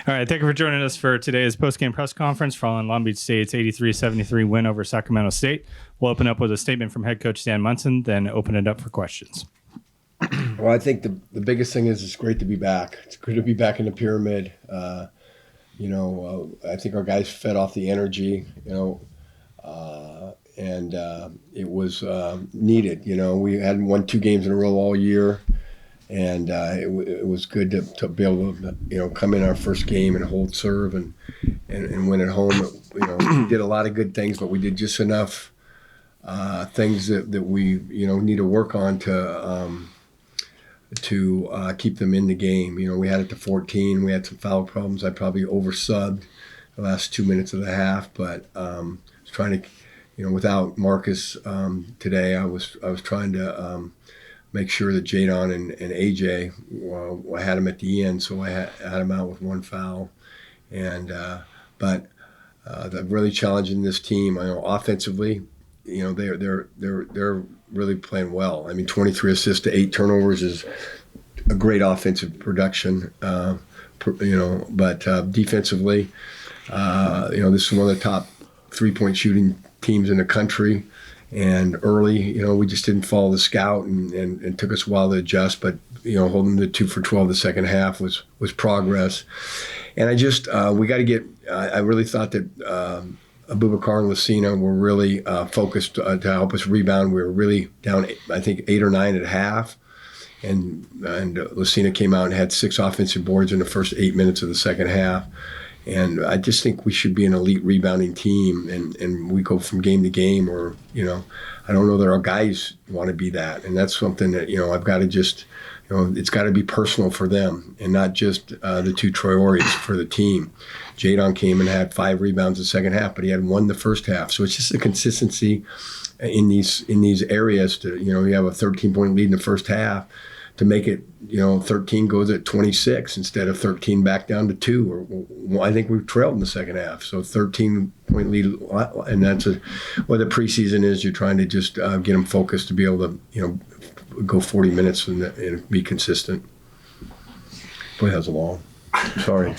All right, thank you for joining us for today's post-game press conference following Long Beach State's 83-73 win over Sacramento State. We'll open up with a statement from head coach Dan Munson, then open it up for questions. Well, I think the biggest thing is it's great to be back. It's great to be back in the pyramid. I think our guys fed off the energy, and it was needed. We hadn't won 2 games in a row all year. And it was good to be able to, come in our first game and hold serve and win at home. We did a lot of good things, but we did just enough things that we, need to work on to keep them in the game. We had it to 14. We had some foul problems. I probably oversubbed the last 2 minutes of the half, but I was trying to, without Marcus today, I was trying to make sure that Jadon and AJ, I had them at the end, so I had them out with 1 foul. And but they're really challenging this team. I know offensively, they're really playing well. I mean, 23 assists to 8 turnovers is a great offensive production. But defensively, this is one of the top 3-point shooting teams in the country. And early, we just didn't follow the scout and took us a while to adjust. But, holding the 2 for 12 the second half was progress. And I just, we got to get, I really thought that Abubakar and Lucina were really focused to help us rebound. We were really down, I think, 8 or 9 at half. And Lucina came out and had 6 offensive boards in the first 8 minutes of the second half. And I just think we should be an elite rebounding team, and we go from game to game, or, I don't know that our guys want to be that. And that's something that, I've got to just, it's got to be personal for them and not just the 2 Traore's for the team. Jadon came and had 5 rebounds the second half, but he had 1 the first half. So it's just a consistency in these areas to, you have a 13-point lead in the first half, to make it, 13 goes at 26 instead of 13 back down to 2. Or I think we've trailed in the second half. So 13-point lead, and that's what the preseason is. You're trying to just get them focused to be able to, go 40 minutes and be consistent. Boy, that was long. Sorry.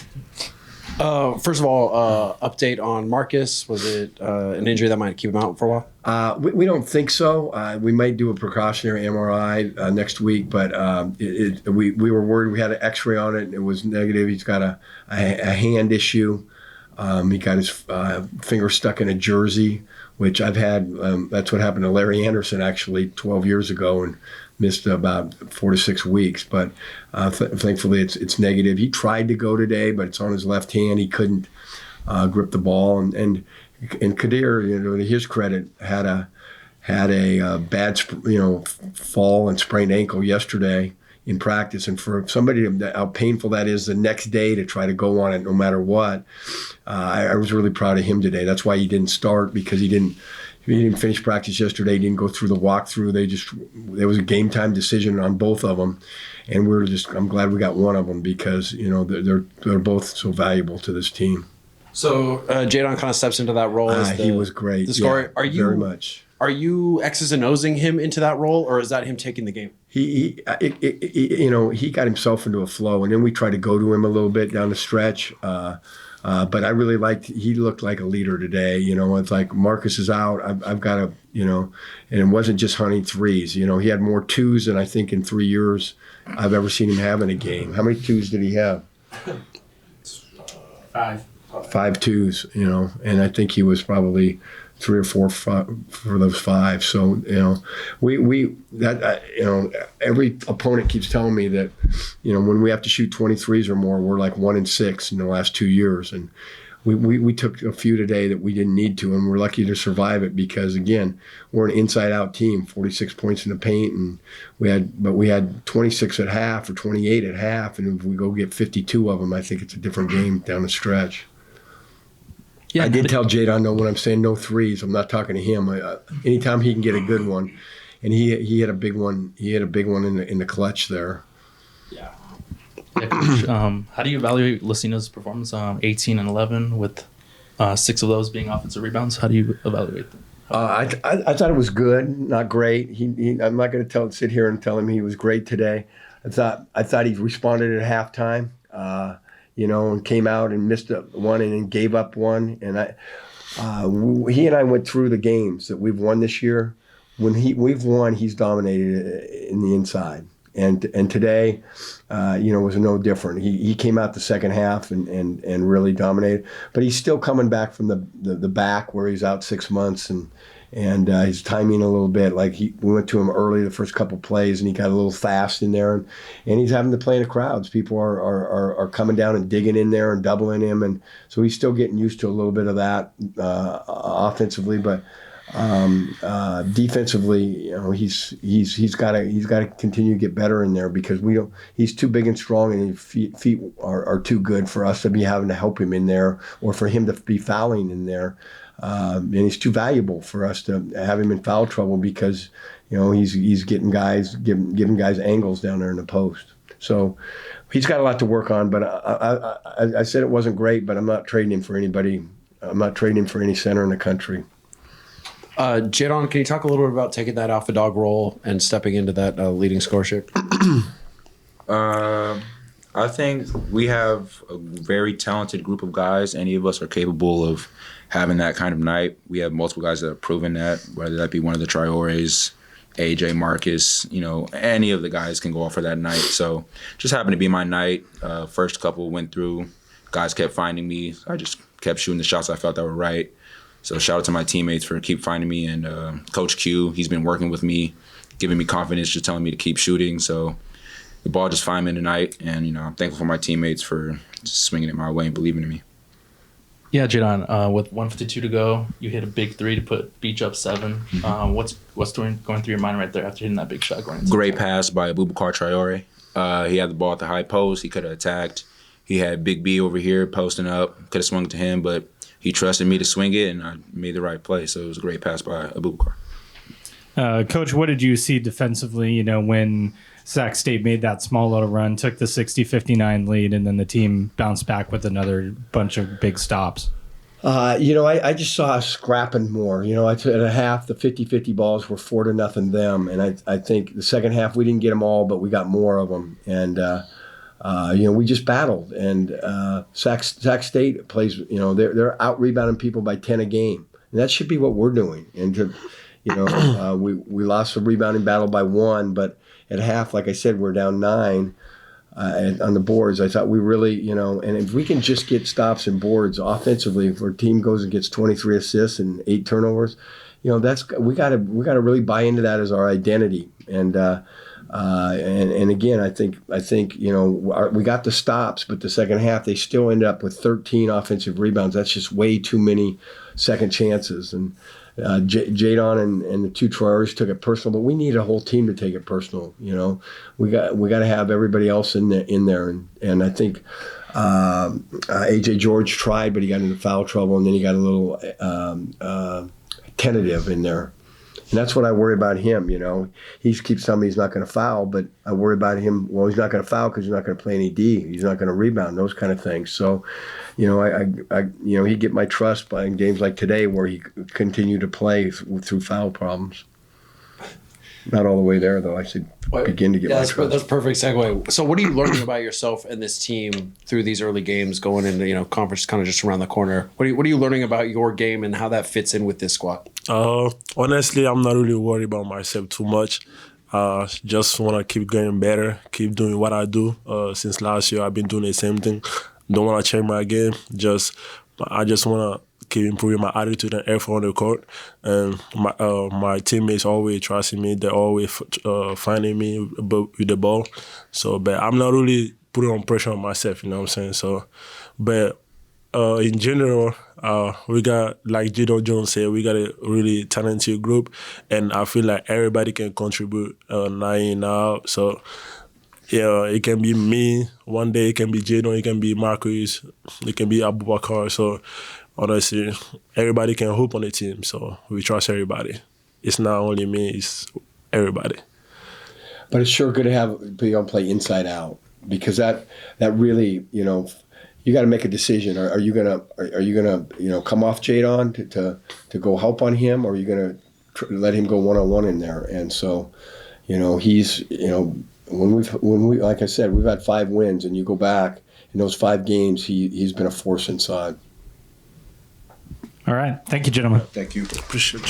First of all, update on Marcus. Was it an injury that might keep him out for a while? We don't think so. We might do a precautionary MRI next week, but we were worried. We had an X-ray on it, and it was negative. He's got a hand issue. He got his finger stuck in a jersey, which I've had. That's what happened to Larry Anderson actually 12 years ago, and missed about 4 to 6 weeks. But thankfully, it's negative. He tried to go today, but it's on his left hand. He couldn't grip the ball, and Kadir, to his credit, had a bad fall and sprained ankle yesterday in practice. And for somebody how painful that is the next day to try to go on it no matter what, I was really proud of him today. That's why he didn't start, because he didn't finish practice yesterday. He didn't go through the walkthrough. There was a game time decision on both of them, and I'm glad we got one of them, because they're both so valuable to this team. So Jadon kind of steps into that role. He was great. The scorer. Yeah, very much. Are you X's and O'sing him into that role, or is that him taking the game? He got himself into a flow, and then we tried to go to him a little bit down the stretch. But I really he looked like a leader today. It's like Marcus is out. I've got to, and it wasn't just hunting threes. He had more 2s than I think in 3 years I've ever seen him have in a game. How many 2s did he have? 5. 5 2s, and I think he was probably 3 or 4 for those 5. So, every opponent keeps telling me that, when we have to shoot 23s or more, we're like 1 and 6 in the last 2 years. And we took a few today that we didn't need to, and we're lucky to survive it, because again, we're an inside-out team, 46 points in the paint, and we had 26 at half or 28 at half, and if we go get 52 of them, I think it's a different game down the stretch. Yeah, I did tell Jadon, no, when I'm saying no 3s, I'm not talking to him. Anytime he can get a good one, and he had a big one. He had a big one in the clutch there. Yeah. Coach, how do you evaluate Lucina's performance? 18 and 11 with 6 of those being offensive rebounds. How do you evaluate them? I thought it was good, not great. I'm not going to sit here and tell him he was great today. I thought he responded at halftime. and came out and missed one and then gave up one. And he and I went through the games that we've won this year. When we've won, he's dominated in the inside. And today, was no different. He came out the second half and really dominated. But he's still coming back from the back where he's out 6 months and he's timing a little bit. Like we went to him early the first couple plays and he got a little fast in there and he's having to play in the crowds. People are coming down and digging in there and doubling him, and so he's still getting used to a little bit of that offensively, but. Defensively, he's got to continue to get better in there because he's too big and strong and his feet are too good for us to be having to help him in there or for him to be fouling in there. And he's too valuable for us to have him in foul trouble because he's getting giving guys angles down there in the post. So he's got a lot to work on. But I said it wasn't great, but I'm not trading him for anybody. I'm not trading him for any center in the country. Jadon, can you talk a little bit about taking that alpha dog role and stepping into that leading scholarship? I think we have a very talented group of guys. Any of us are capable of having that kind of night. We have multiple guys that have proven that, whether that be one of the Traores, AJ, Marcus, any of the guys can go off for that night. So just happened to be my night. First couple went through. Guys kept finding me. I just kept shooting the shots I felt that were right. So shout out to my teammates for keep finding me, and Coach Q, he's been working with me, giving me confidence, just telling me to keep shooting. So the ball just found me tonight, and I'm thankful for my teammates for just swinging it my way and believing in me. Yeah, Jadon, with 1:52 to go, you hit a big three to put Beach up 7. What's going through your mind right there after hitting that big shot going into Great pass by Abubakar Traore. He had the ball at the high post. He could have attacked. He had Big B over here posting up. Could have swung it to him, but he trusted me to swing it, and I made the right play. So it was a great pass by Abubakar. Coach, what did you see defensively, when Sac State made that small little run, took the 60-59 lead, and then the team bounced back with another bunch of big stops? I just saw us scrapping more. At a half, the 50-50 balls were 4-0 them. And I think the second half, we didn't get them all, but we got more of them. And, we just battled. And Sac State plays, they're out-rebounding people by 10 a game. And that should be what we're doing. And, we lost the rebounding battle by 1, but at half, like I said, we're down 9 on the boards. I thought we really, and if we can just get stops and boards offensively, if our team goes and gets 23 assists and 8 turnovers, we got to really buy into that as our identity. And again, I think we got the stops, but the second half they still ended up with 13 offensive rebounds. That's just way too many second chances. And Jadon and the 2 Traores took it personal, but we need a whole team to take it personal. We got to have everybody else in there, and I think AJ George tried, but he got into foul trouble, and then he got a little tentative in there. And that's what I worry about him, He keeps telling me he's not going to foul, but I worry about him. Well, he's not going to foul because he's not going to play any D. He's not going to rebound, those kind of things. So, he'd get my trust by in games like today where he continued to play through foul problems. Not all the way there, though. I should begin to get my trust. That's a perfect segue. So what are you learning about yourself and this team through these early games going into, conference kind of just around the corner? What are you learning about your game and how that fits in with this squad? Honestly, I'm not really worried about myself too much. Just want to keep getting better, keep doing what I do. Since last year, I've been doing the same thing. Don't want to change my game. I just want to keep improving my attitude and effort on the court. And my teammates always trusting me. They're always finding me with the ball. So, but I'm not really putting on pressure on myself, you know what I'm saying? So, but in general, we got, like Jadon Jones said, we got a really talented group. And I feel like everybody can contribute night in, night out. So, yeah, it can be me. One day it can be Jadon, it can be Marcus, it can be Abubakar. So, honestly, everybody can hoop on the team. So, we trust everybody. It's not only me, it's everybody. But it's sure good to have people play inside out because that really, you got to make a decision. Are you gonna come off Jadon to go help on him, or are you gonna let him go 1-on-1 in there? And so, he's when we like I said, we've had 5 wins, and you go back in those 5 games, he's been a force inside. All right. Thank you, gentlemen. Thank you. Appreciate you.